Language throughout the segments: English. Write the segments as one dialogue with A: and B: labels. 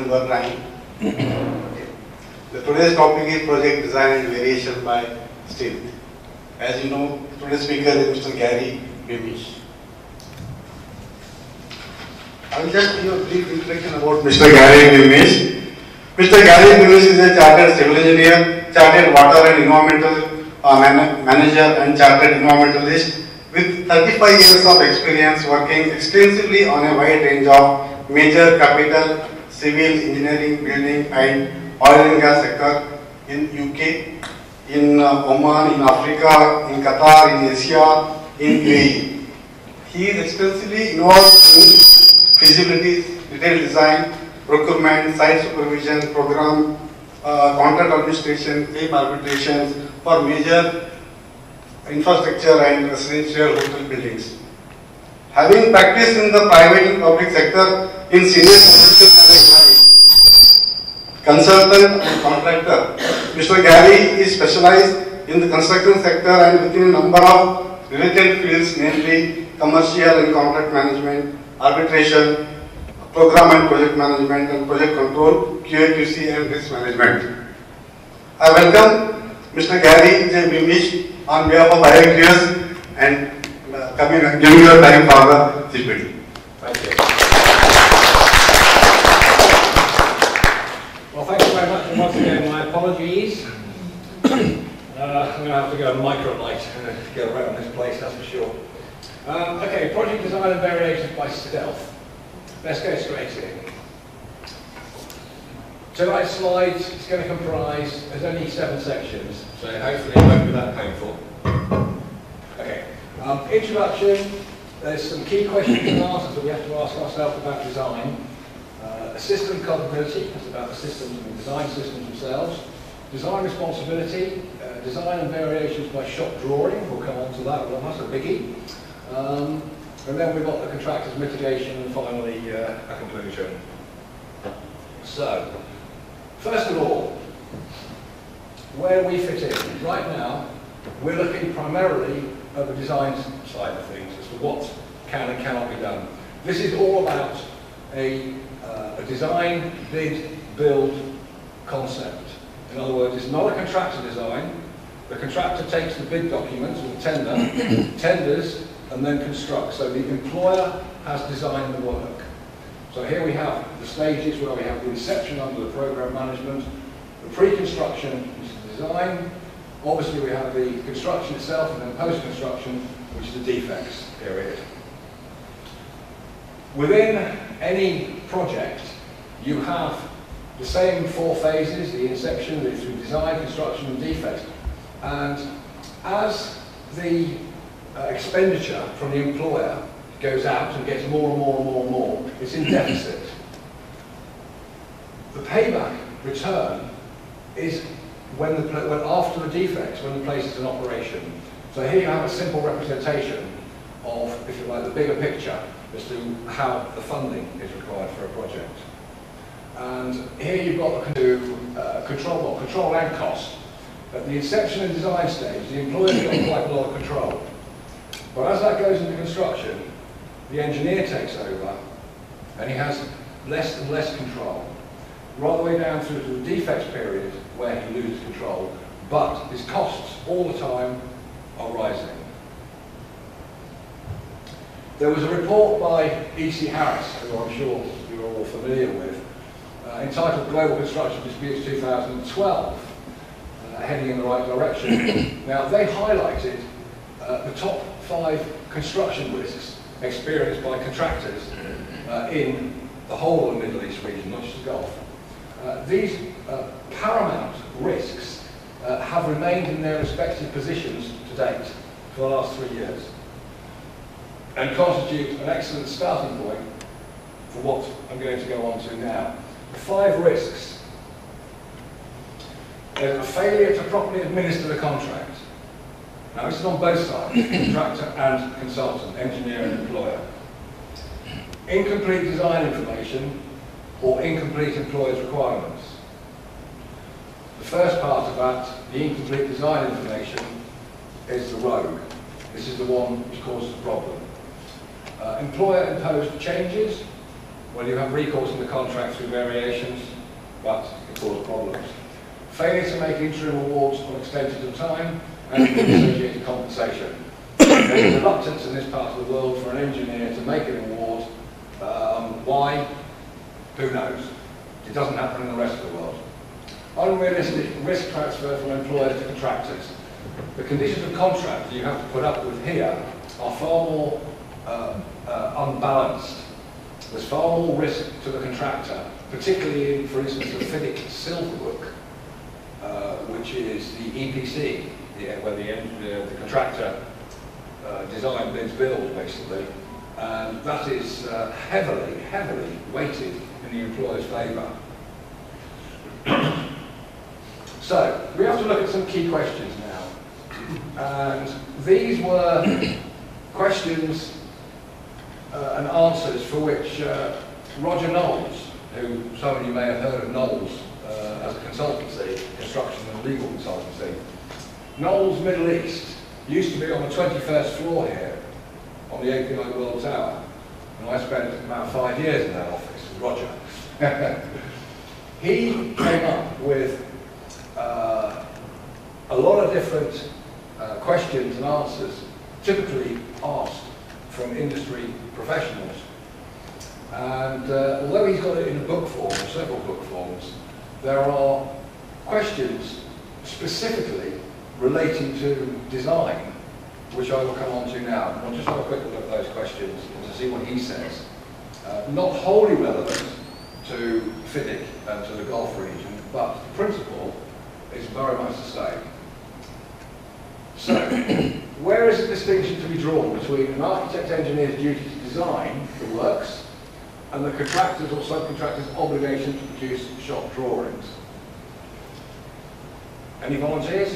A: your time. Okay. Today's topic is project design and variation by state. As you know, today's speaker is Mr. Gary Beamish. I will just give you a brief introduction about Mr. Gary Beamish. Mr. Gary Beamish is a chartered civil engineer, chartered water and environmental manager and chartered environmentalist with 35 years of experience working extensively on a wide range of major capital, civil engineering, building and oil and gas sector in UK, in Oman, in Africa, in Qatar, in Asia, in UAE. He is extensively involved in feasibility, detailed design, procurement, site supervision, program, contract administration, claim arbitrations for major infrastructure and residential hotel buildings. Having practiced in the private and public sector in senior consultant and contractor, Mr. Gary is specialized in the construction sector and within a number of related fields, namely commercial and contract management, arbitration, program and project management and project control, QA/QC and risk management. I welcome Mr. Gary J. Beamish on behalf of IIQS and giving your time for the CPD.
B: Thank you. Well, thank you very much, and once again, my apologies. I'm going to have to go micro-light to get around this place, that's for sure. Okay, project design and variations by stealth. Let's go straight in. Tonight's slides is going to comprise, there's only 7 sections, so hopefully it won't be that painful. Okay, introduction, there's some key questions and answers that we have to ask ourselves about design. System compatibility, that's about the systems and the design systems themselves. Design responsibility, design and variations by shop drawing, we'll come on to that, well, that's a biggie. And then we've got the contractor's mitigation and finally a conclusion. So, first of all, where we fit in. Right now, we're looking primarily at the design side of things as to what can and cannot be done. This is all about a design, bid, build concept. In other words, it's not a contractor design. The contractor takes the bid documents or the tender, tenders, and then constructs. So the employer has designed the work. So here we have the stages where we have the inception under the program management, the pre-construction, which is the design. Obviously we have the construction itself and then post-construction, which is the defects period. Within any project, you have the same 4 phases, the inception, the design, construction and defects. And as the expenditure from the employer goes out and gets more and more and more and more, it's in deficit. The payback return is when after the defects, when the place is in operation. So here you have a simple representation of, if you like, the bigger picture as to how the funding is required for a project. And here you've got the control and cost. At the inception and design stage, the employer's got quite a lot of control. But as that goes into construction, the engineer takes over and he has less and less control, right the way down through to the defects period where he loses control, but his costs all the time are rising. There was a report by E.C. Harris, who I'm sure you're all familiar with, entitled Global Construction Disputes 2012, heading in the right direction. Now, they highlighted the top 5 construction risks experienced by contractors in the whole of the Middle East region, not just the Gulf. These paramount risks have remained in their respective positions to date for the last 3 years and constitute an excellent starting point for what I'm going to go on to now. The 5 risks. There's a failure to properly administer the contract. Now this is on both sides, contractor and consultant, engineer and employer. Incomplete design information or incomplete employer's requirements. The first part of that, the incomplete design information, is the rogue. This is the one which causes the problem. Employer-imposed changes Well, you have recourse in the contract through variations, but it causes problems. Failure to make interim awards on extensions of time and associated compensation. There is reluctance in this part of the world for an engineer to make an award. Why? Who knows? It doesn't happen in the rest of the world. Unrealistic risk transfer from employers to contractors. The conditions of contract that you have to put up with here are far more unbalanced. There's far more risk to the contractor, particularly in, for instance, the FIDIC Silverbook, which is the EPC, where the contractor design bids build, basically. And that is heavily, heavily weighted in the employer's favour. So, we have to look at some key questions now. And these were questions and answers for which Roger Knowles, who some of you may have heard of Knowles as a consultancy, construction and legal consultancy. Knowles Middle East used to be on the 21st floor here, on the API World Tower. And I spent about 5 years in that office with Roger. He came up with a lot of different questions and answers typically asked from industry professionals. And although he's got it in a book form, or several book forms, there are questions specifically relating to design, which I will come on to now. I'll just have a quick look at those questions and to see what he says. Not wholly relevant to FIDIC and to the Gulf region, but the principle is very much the same. So, where is the distinction to be drawn between an architect engineer's duty to design the works and the contractor's or subcontractor's obligation to produce shop drawings? Any volunteers?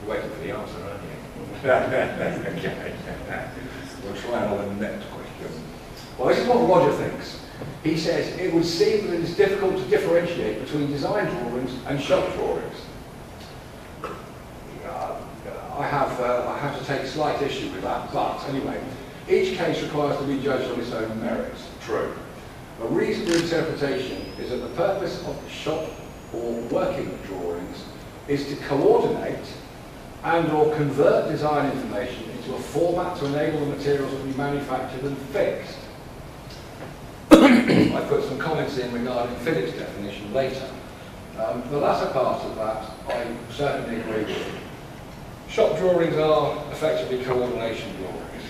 B: You're waiting for the answer, aren't you? Okay. We'll try another next question. Well, this is what Roger thinks. He says, it would seem that it is difficult to differentiate between design drawings and shop drawings. I have to take slight issue with that, but anyway, each case requires to be judged on its own merits. True. A reasonable interpretation is that the purpose of shop or working drawings is to coordinate and or convert design information into a format to enable the materials to be manufactured and fixed. I put some comments in regarding FIDIC's definition later. The latter part of that I certainly agree with. Shop drawings are effectively coordination drawings.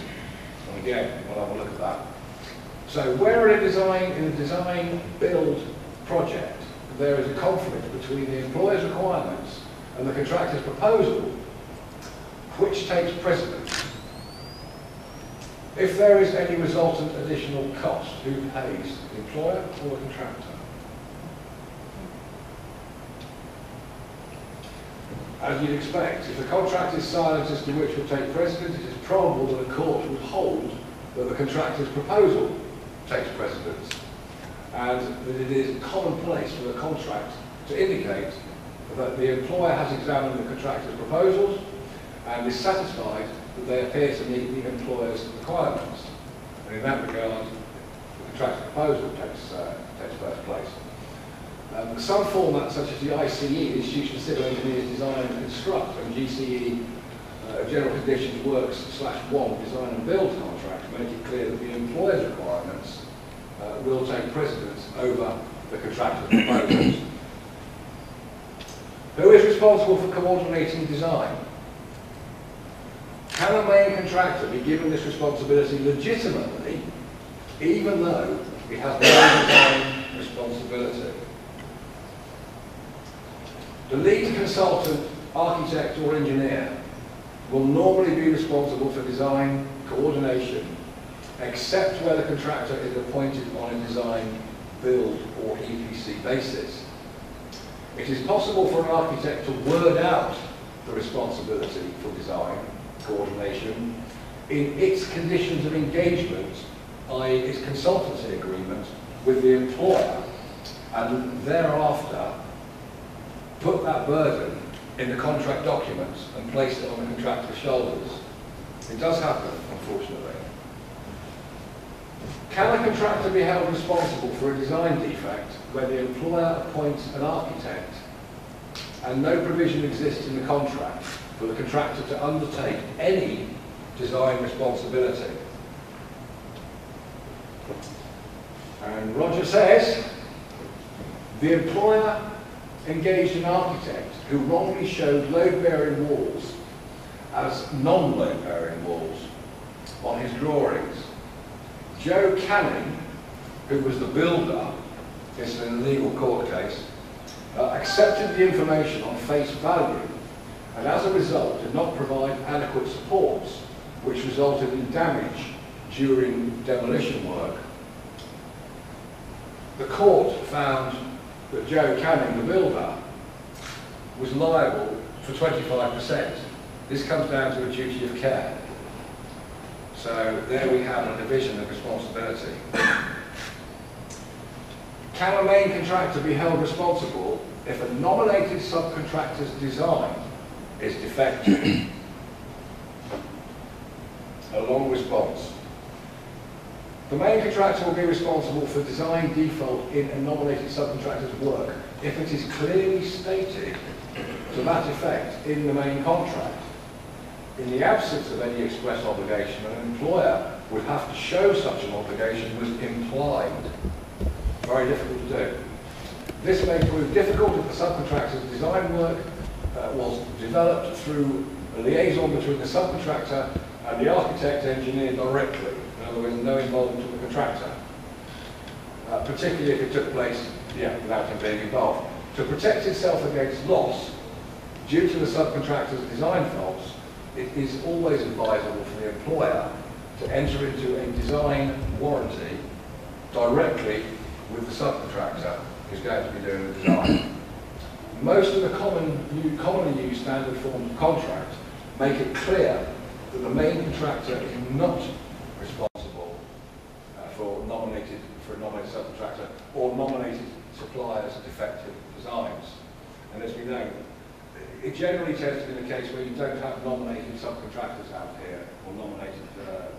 B: And again, we'll have a look at that. So where in a design build project there is a conflict between the employer's requirements and the contractor's proposal, which takes precedence? If there is any resultant additional cost, who pays, the employer or the contractor? As you'd expect, if the contract is silent as to which will take precedence, it is probable that a court would hold that the contractor's proposal takes precedence, and that it is commonplace for the contract to indicate that the employer has examined the contractor's proposals and is satisfied that they appear to meet the employer's requirements. And in that regard, the contractor's proposal takes first place. Some formats, such as the ICE, the Institution of Civil Engineers Design and Construct, and GCE, General Conditions Works /1 Design and Build contract, make it clear that the employer's requirements will take precedence over the contractor's proposals. Who is responsible for coordinating design? Can a main contractor be given this responsibility legitimately, even though he has no design responsibility? The lead consultant, architect or engineer will normally be responsible for design coordination, except where the contractor is appointed on a design, build or EPC basis. It is possible for an architect to word out the responsibility for design coordination in its conditions of engagement, i.e. its consultancy agreement with the employer, and thereafter put that burden in the contract documents and place it on the contractor's shoulders. It does happen, unfortunately. Can a contractor be held responsible for a design defect where the employer appoints an architect and no provision exists in the contract for the contractor to undertake any design responsibility? And Roger says, the employer engaged an architect who wrongly showed load-bearing walls as non-load-bearing walls on his drawings. Joe Canning, who was the builder, this is an illegal court case, accepted the information on face value and as a result did not provide adequate supports, which resulted in damage during demolition work. The court found that Joe Canning, the builder, was liable for 25%. This comes down to a duty of care. So there we have a division of responsibility. Can a main contractor be held responsible if a nominated subcontractor's design is defective? A long response. The main contractor will be responsible for design default in a nominated subcontractor's work if it is clearly stated to that effect in the main contract. In the absence of any express obligation, an employer would have to show such an obligation was implied. Very difficult to do. This may prove difficult if the subcontractor's design work was developed through a liaison between the subcontractor and the architect engineer directly. In other words, no involvement of the contractor. Particularly if it took place without him being involved. To protect itself against loss due to the subcontractor's design faults, it is always advisable for the employer to enter into a design warranty directly with the subcontractor who's going to be doing the design. Most of the commonly used standard forms of contract make it clear that the main contractor is not responsible for a nominated subcontractor or nominated suppliers' defective designs. And as we know, it generally tends to be the case where you don't have nominated subcontractors out here, or nominated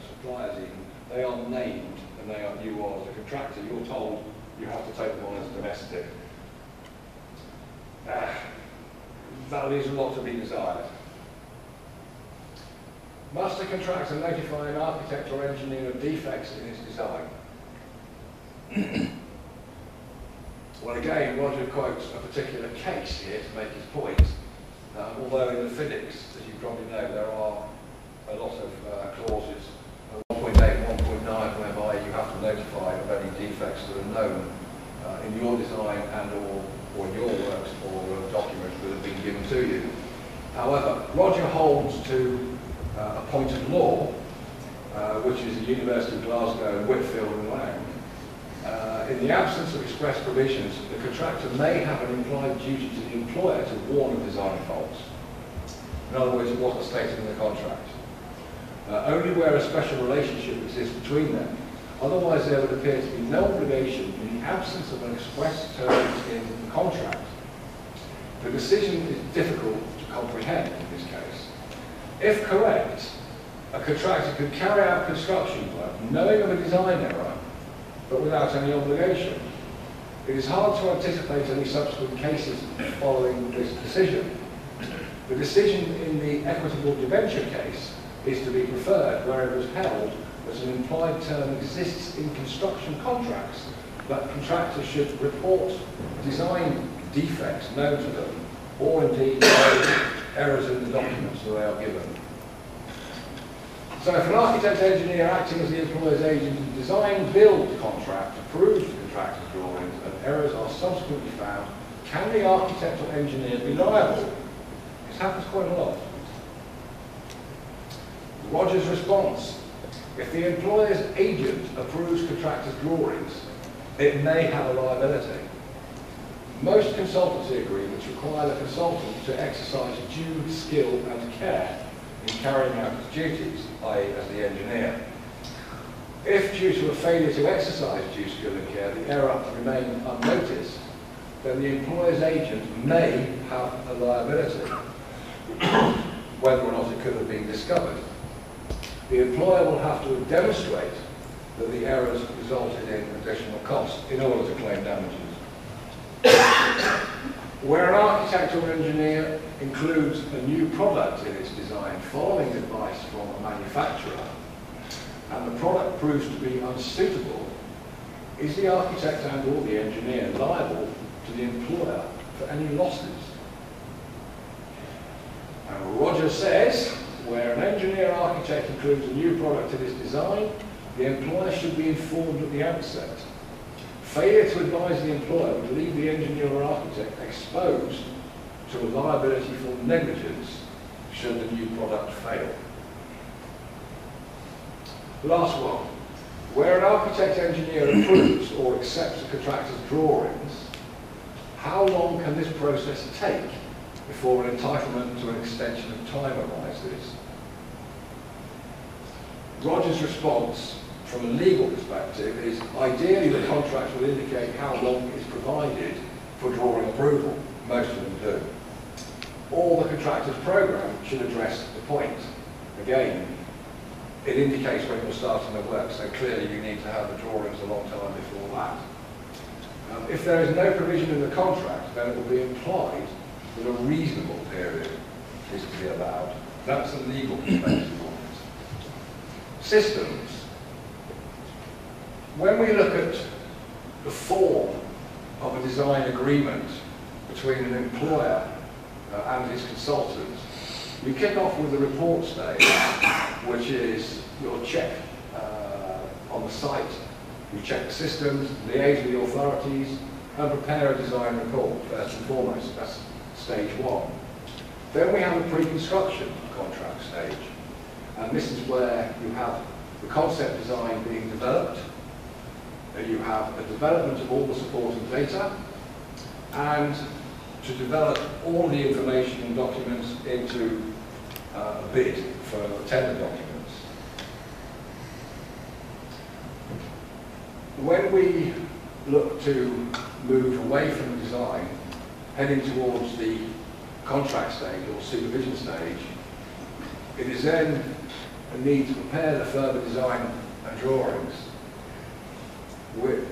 B: suppliers even. They are named, and you are, as a contractor, you're told you have to take them on as domestic. That leaves a lot to be desired. Must a contractor notify an architect or engineer of defects in his design? Well, again, Roger quotes a particular case here to make his point. Although in the FIDICs, as you probably know, there are a lot of clauses, 1.8 and 1.9, whereby you have to notify of any defects that are known in your design and or in your works or documents that have been given to you. However, Roger holds to a point of law, which is the University of Glasgow and Whitfield and Lang. In the absence of express provisions, the contractor may have an implied duty to the employer to warn of design faults. In other words, it wasn't stated in the contract. Only where a special relationship exists between them. Otherwise, there would appear to be no obligation in the absence of an express term in the contract. The decision is difficult to comprehend in this case. If correct, a contractor could carry out construction work knowing of a design error, but without any obligation. It is hard to anticipate any subsequent cases following this decision. The decision in the equitable debenture case is to be preferred where it was held that an implied term exists in construction contracts that contractors should report design defects known to them, or indeed errors in the documents that they are given. So if an architect engineer acting as the employer's agent in design-build contract approves the contractor's drawings and errors are subsequently found, can the architect or engineer be liable? This happens quite a lot. Roger's response: if the employer's agent approves contractor's drawings, it may have a liability. Most consultancy agreements require the consultant to exercise due skill and care in carrying out his duties, i.e. as the engineer. If due to a failure to exercise due skill and care, the error remained unnoticed, then the employer's agent may have a liability, whether or not it could have been discovered. The employer will have to demonstrate that the errors resulted in additional costs in order to claim damages. Where an architect or engineer includes a new product in its design following advice from a manufacturer, and the product proves to be unsuitable, is the architect and or the engineer liable to the employer for any losses? And Roger says, where an engineer or architect includes a new product in his design, the employer should be informed at the outset. Failure to advise the employer would leave the engineer or architect exposed to a liability for negligence should the new product fail. Last one. Where an architect engineer approves or accepts a contractor's drawings, how long can this process take before an entitlement to an extension of time arises? Roger's response from a legal perspective is ideally the contract will indicate how long is provided for drawing approval. Most of them do. Or the contractor's program should address the point. Again, it indicates when you're starting the work, so clearly you need to have the drawings a long time before that. If there is no provision in the contract, then it will be implied that a reasonable period is to be allowed. That's a legal perspective on it. Systems. When we look at the form of a design agreement between an employer and his consultant, you kick off with the report stage, which is your check on the site. You check the systems, liaise with the authorities, and prepare a design report, first and foremost. That's stage one. Then we have a pre-construction contract stage. And this is where you have the concept design being developed, you have a development of all the supporting data, and to develop all the information and documents into a bid for tender documents. When we look to move away from the design, heading towards the contract stage or supervision stage, it is then a need to prepare the further design and drawings.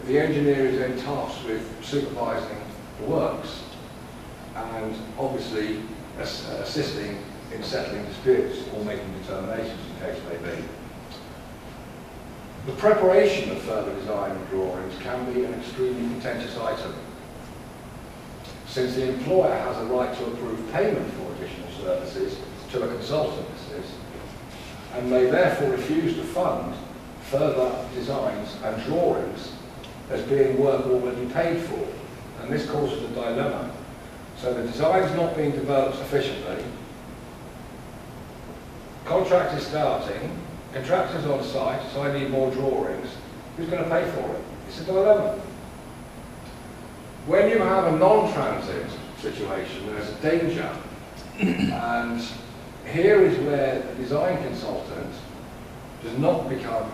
B: The engineer is then tasked with supervising the works and obviously assisting in settling disputes or making determinations in case they be. The preparation of further design and drawings can be an extremely contentious item, since the employer has a right to approve payment for additional services to a consultant, and may therefore refuse to fund further designs and drawings as being work already paid for. And this causes a dilemma. So the design is not being developed sufficiently, contract is starting, contractors on site, so I need more drawings. Who's going to pay for it? It's a dilemma. When you have a non-transit situation, there's a danger. And here is where the design consultant does not become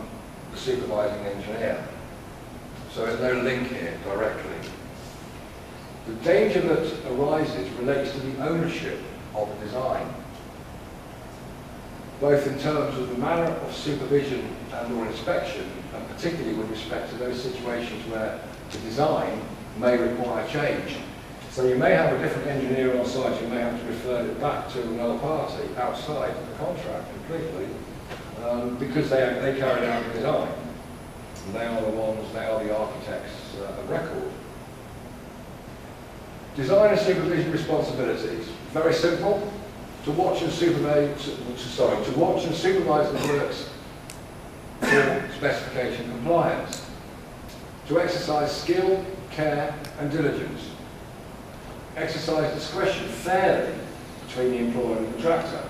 B: the supervising engineer. So there's no link here directly. The danger that arises relates to the ownership of the design, both in terms of the manner of supervision and or inspection, and particularly with respect to those situations where the design may require change. So you may have a different engineer on site, you may have to refer it back to another party outside of the contract completely, because they carried out the design. And they are the ones, they are the architects of record. Design and supervision responsibilities. Very simple. To watch and supervise the works for specification compliance. To exercise skill, care and diligence. Exercise discretion fairly between the employer and the contractor.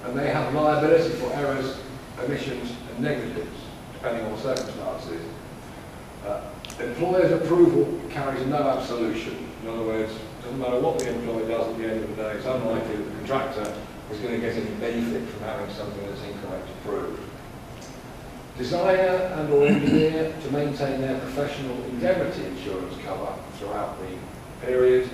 B: And they have liability for errors, omissions and negligence, depending on the circumstances. Employer's approval carries no absolution. In other words, it doesn't matter what the employer does at the end of the day, it's unlikely that the contractor is going to get any benefit from having something that's incorrect approved. Designer and or engineer to maintain their professional indemnity insurance cover throughout the period.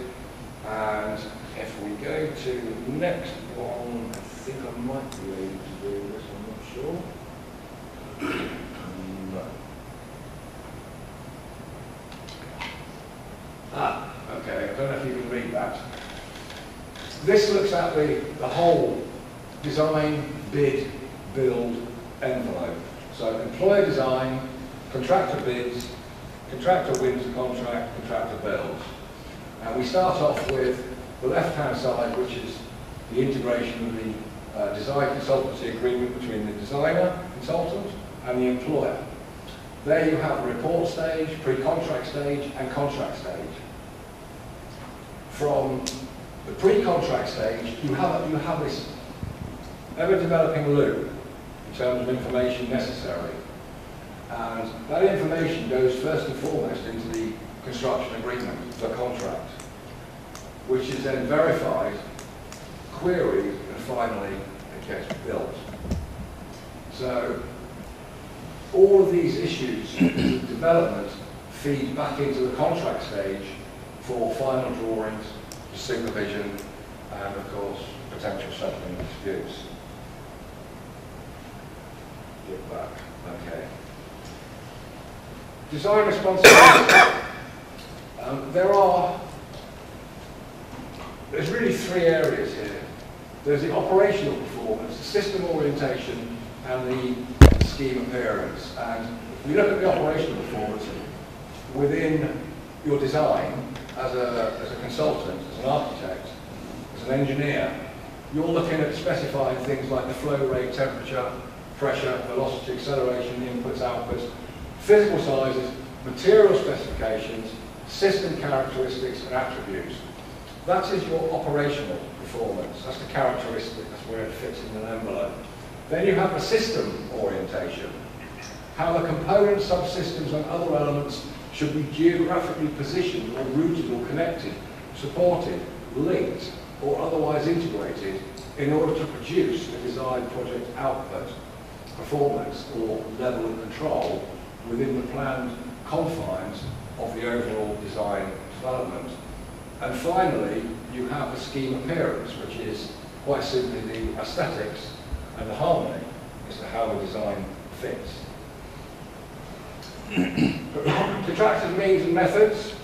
B: And if we go to the next one, I think I might be able to do this, I'm not sure. Okay, I don't know if you can read that. This looks at the whole design, bid, build envelope. So employer design, contractor bids, contractor wins the contract, contractor builds. And we start off with the left-hand side, which is the integration of the design consultancy agreement between the designer, consultant, and the employer. There you have a report stage, pre-contract stage, and contract stage. From the pre-contract stage, you have this ever-developing loop in terms of information necessary. And that information goes first and foremost into the construction agreement, the contract, which is then verified, queried, and finally it gets built. So all of these issues of development feed back into the contract stage for final drawings, supervision, and of course potential settlement disputes. Get back. Okay. Design responsibility. There's really three areas here. There's the operational performance, the system orientation, and the scheme appearance. And if we look at the operational performance within your design, as a consultant, as an architect, as an engineer, you're looking at specifying things like the flow rate, temperature, pressure, velocity, acceleration, inputs, outputs, physical sizes, material specifications, system characteristics and attributes. That is your operational performance. That's the characteristic, that's where it fits in an envelope. Then you have the system orientation, how the components, subsystems and other elements should be geographically positioned or rooted or connected, supported, linked or otherwise integrated in order to produce the desired project output, performance or level of control within the planned confines of the overall design development. And finally, you have the scheme appearance, which is quite simply the aesthetics and the harmony as to how the design fits. Contractors' means and methods.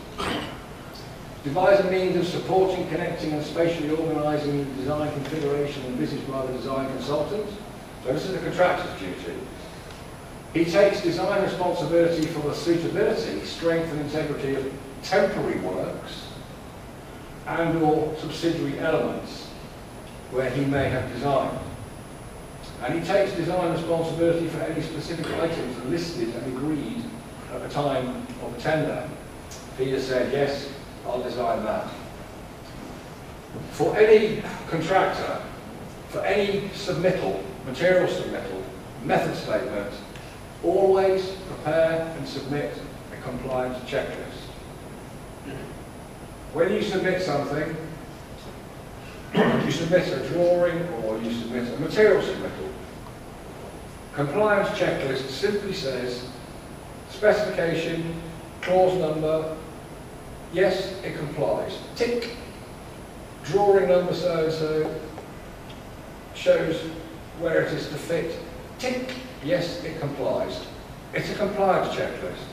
B: Devise a means of supporting, connecting and spatially organising the design configuration envisaged by the design consultant. So this is the contractor's duty. He takes design responsibility for the suitability, strength and integrity of temporary works and or subsidiary elements where he may have designed. And he takes design responsibility for any specific items listed and agreed at the time of the tender. He has said, yes, I'll design that. For any contractor, for any submittal, material submittal, method statement, always prepare and submit a compliance checklist. When you submit something, you submit a drawing or you submit a material submittal, compliance checklist simply says specification, clause number, yes, it complies. Tick. Drawing number so-and-so shows where it is to fit. Tick. Yes, it complies. It's a compliance checklist.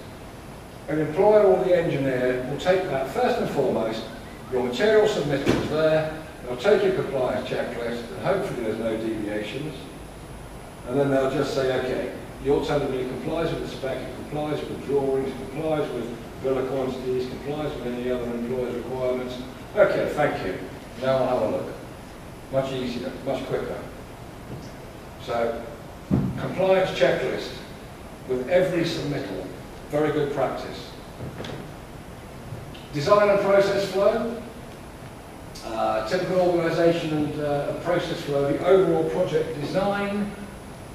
B: An employer or the engineer will take that first and foremost, your material submittal is there, they'll take your compliance checklist, and hopefully there's no deviations, and then they'll just say, okay, you're telling me it complies with the spec, it complies with the drawings, it complies with bill of quantities, complies with any other employer's requirements. Okay, thank you. Now I'll have a look. Much easier, much quicker. So, compliance checklist with every submittal. Very good practice. Design and process flow. Typical organisation and process flow. The overall project design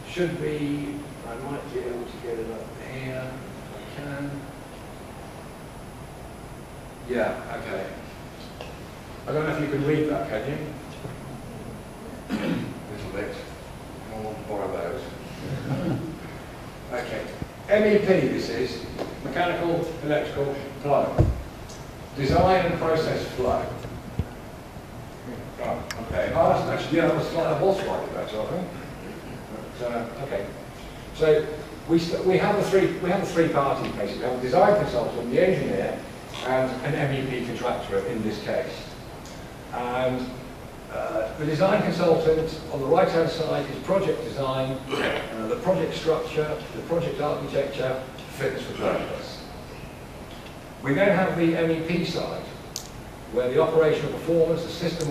B: should be, I might be able to get it up here if I can. Yeah, okay. I don't know if you can read that, can you? A little bit. I want to borrow those. Okay. MEP this is, mechanical, electrical, plumbing. Design and process flow. Oh, okay. Oh, that's actually, yeah, that was slightly better, I think. But, okay. So, we have the three parties basically. We have a design consultant, the engineer, and an MEP contractor in this case. And the design consultant on the right-hand side is project design, the project structure, the project architecture, fitness for purpose. We then have the MEP side, where the operational performance, the system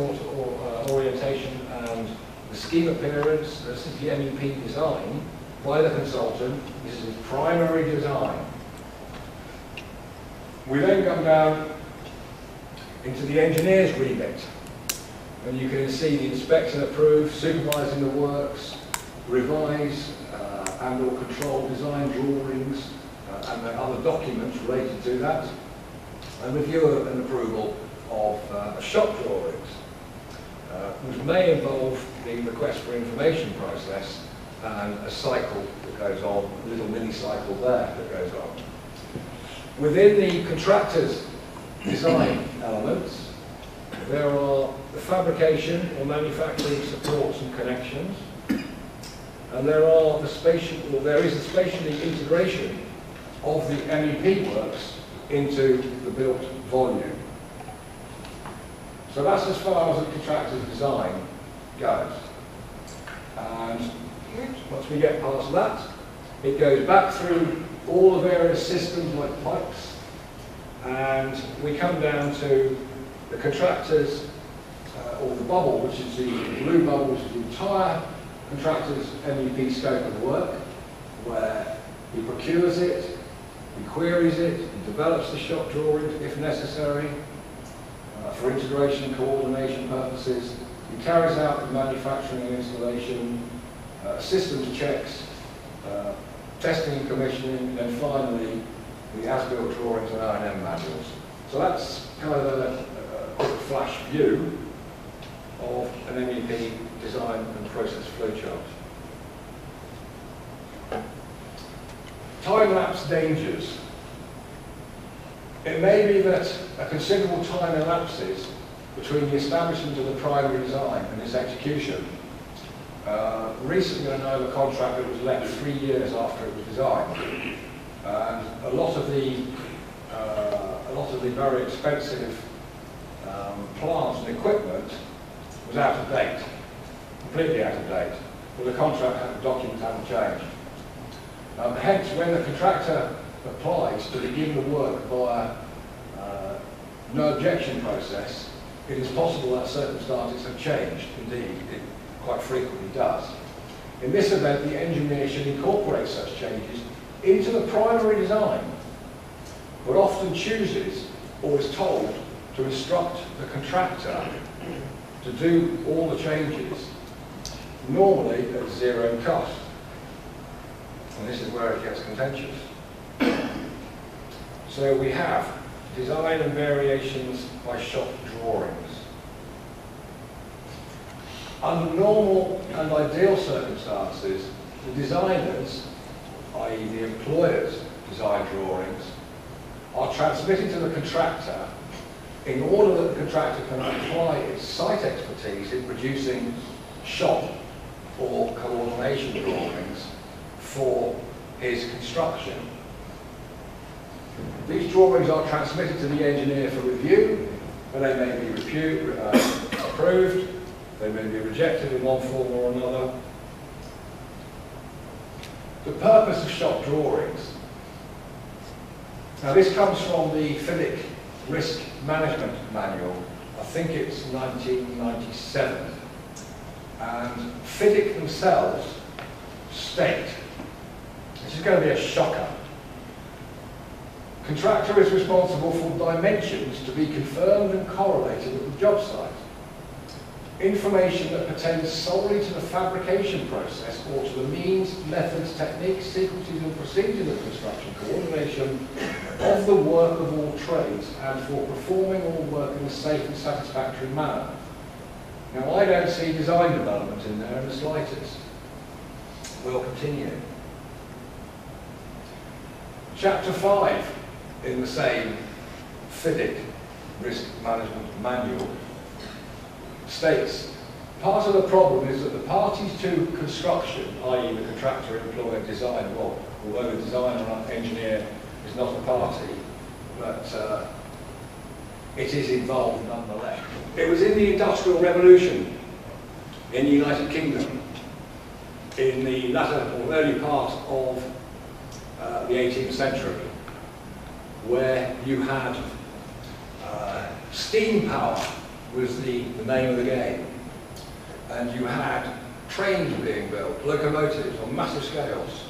B: orientation, and the scheme appearance, this is the MEP design by the consultant. This is primary design. We then come down into the engineer's remit, and you can see the inspect and approve, supervising the works, revise and or control design drawings and the other documents related to that, and review and approval of shop drawings, which may involve the request for information process and a cycle that goes on, a little mini cycle there that goes on. Within the contractor's design elements, there are the fabrication or manufacturing supports and connections, and there is the spatially integration of the MEP works into the built volume. So that's as far as the contractor's design goes. And once we get past that, it goes back through all the various systems like pipes, and we come down to the contractor's, or the bubble, which is the blue bubble, which is the entire contractor's MEP scope of work, where he procures it, he queries it, he develops the shop drawings if necessary, for integration and coordination purposes. He carries out the manufacturing and installation, systems checks, testing and commissioning, and finally the as-built drawings and R&M manuals. So that's kind of a quick flash view of an MEP design and process flowchart. Time-lapse dangers. It may be that a considerable time elapses between the establishment of the primary design and its execution. Recently I know of a contract that was let 3 years after it was designed, and a lot of the very expensive plants and equipment was out of date, completely out of date, but the contract documents hadn't changed. Hence, when the contractor applies to begin the work via no objection process, it is possible that circumstances have changed. Indeed, it quite frequently does. In this event, the engineer should incorporate such changes into the primary design, but often chooses or is told to instruct the contractor to do all the changes, normally at zero cost. And this is where it gets contentious. So we have design and variations by shop drawings. Under normal and ideal circumstances, the designers, i.e. the employer's design drawings, are transmitted to the contractor in order that the contractor can apply its site expertise in producing shop or coordination drawings for his construction. These drawings are transmitted to the engineer for review, and they may be approved, they may be rejected in one form or another. The purpose of shop drawings. Now this comes from the FIDIC Risk Management Manual. I think it's 1997. And FIDIC themselves state, this is going to be a shocker, contractor is responsible for dimensions to be confirmed and correlated at the job site. Information that pertains solely to the fabrication process or to the means, methods, techniques, sequences and procedures of construction coordination of the work of all trades and for performing all work in a safe and satisfactory manner. Now I don't see design development in there in the slightest. We'll continue. Chapter 5 in the same FIDIC Risk Management Manual states part of the problem is that the parties to construction, i.e. the contractor, employer, design, well, although the designer or engineer is not a party, but it is involved nonetheless. It was in the Industrial Revolution in the United Kingdom, in the latter or early part of the 18th century, where you had steam power was the name of the game, and you had trains being built, locomotives on massive scales,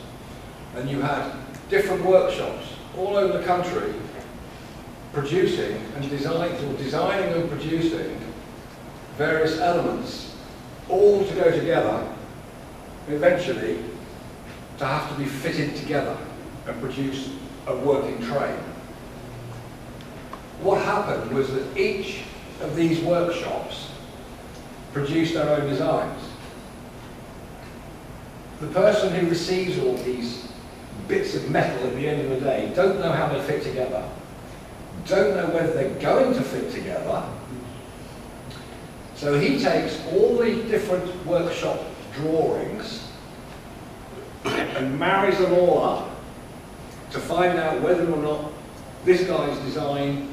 B: and you had different workshops all over the country producing and designing and producing various elements, all to go together, eventually to have to be fitted together and produce a working train. What happened was that each of these workshops produced their own designs. The person who receives all these bits of metal at the end of the day don't know how they fit together, don't know whether they're going to fit together. So he takes all the different workshop drawings and marries them all up to find out whether or not this guy's design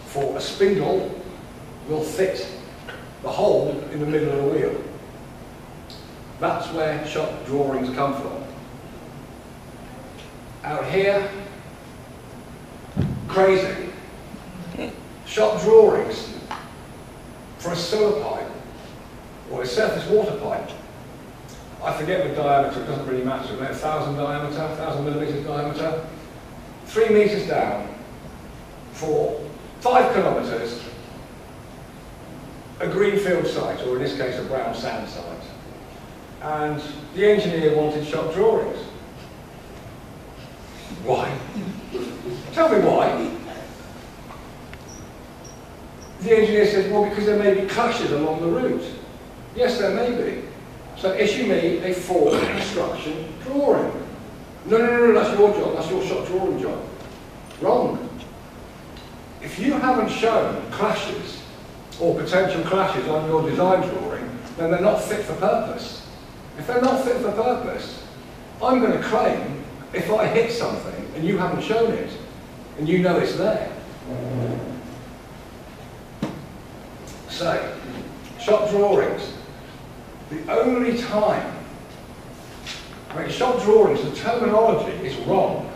B: for a spindle will fit the hole in the middle of the wheel. That's where shop drawings come from. Out here, crazy. Shop drawings for a sewer pipe or a surface water pipe. I forget the diameter, it doesn't really matter, about 1,000 diameter, 1,000 millimeters diameter, 3 meters down for 5 kilometers, a greenfield site, or in this case a brown sand site. And the engineer wanted shop drawings. Why? Tell me why. The engineer said, well, because there may be clashes along the route. Yes, there may be. So issue me a full construction drawing. No, that's your job, that's your shop drawing job. Wrong. If you haven't shown clashes or potential clashes on your design drawing, then they're not fit for purpose. If they're not fit for purpose, I'm going to claim if I hit something and you haven't shown it, and you know it's there. So, shop drawings. The only time, shop drawings, the terminology is wrong.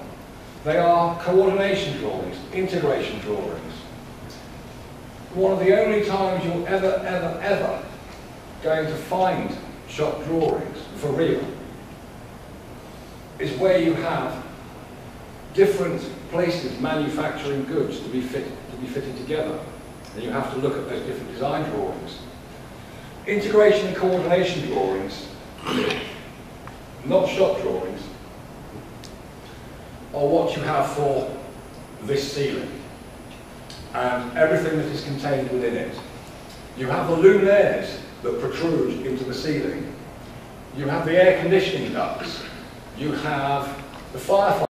B: They are coordination drawings, integration drawings. One of the only times you're ever going to find shop drawings for real is where you have different places manufacturing goods to be fitted together. And you have to look at those different design drawings. Integration and coordination drawings, not shop drawings, are what you have for this ceiling and everything that is contained within it. You have the luminaires that protrude into the ceiling. You have the air conditioning ducts. You have the firefighting